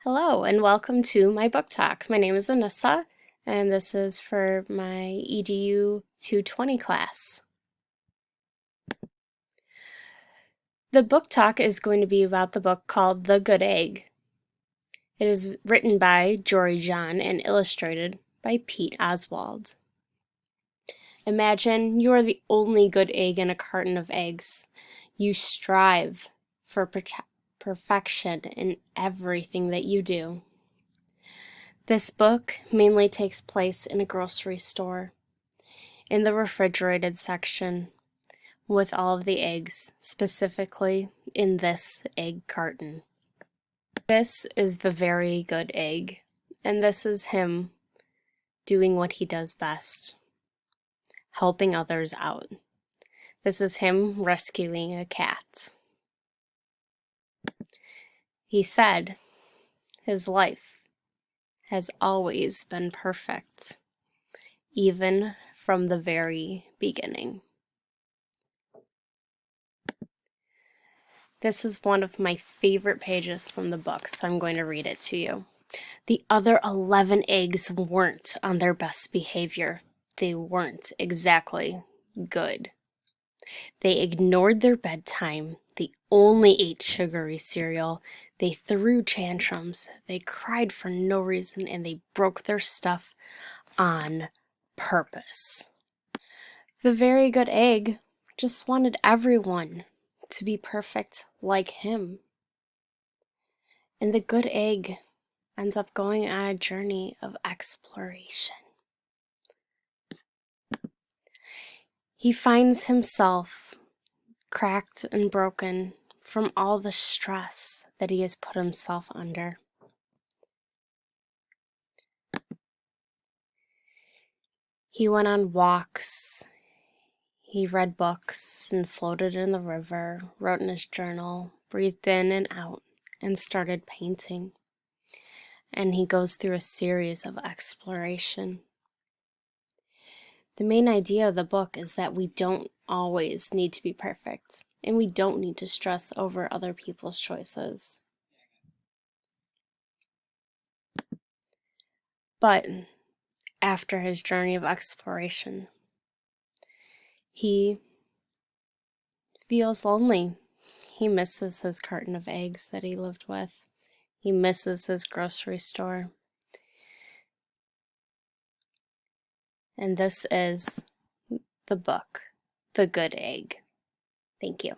Hello and welcome to my book talk. My name is Anissa and this is for my EDU 220 class. The book talk is going to be about the book called The Good Egg. It is written by Jory John and illustrated by Pete Oswald. Imagine you are the only good egg in a carton of eggs. You strive for perfection in everything that you do. This book mainly takes place in a grocery store, in the refrigerated section, with all of the eggs, specifically in this egg carton. This is the very good egg, and this is him doing what he does best, helping others out. This is him rescuing a cat. He said his life has always been perfect, even from the very beginning. This is one of my favorite pages from the book, so I'm going to read it to you. The other 11 eggs weren't on their best behavior. They weren't exactly good. They ignored their bedtime. They only ate sugary cereal. They threw tantrums. They cried for no reason, and they broke their stuff on purpose. The very good egg just wanted everyone to be perfect like him. And the good egg ends up going on a journey of exploration. He finds himself cracked and broken from all the stress that he has put himself under. He went on walks, he read books and floated in the river, wrote in his journal, breathed in and out, and started painting. And he goes through a series of exploration. The main idea of the book is that we don't always need to be perfect, and we don't need to stress over other people's choices. But after his journey of exploration, he feels lonely. He misses his carton of eggs that he lived with. He misses his grocery store. And this is the book, The Good Egg. Thank you.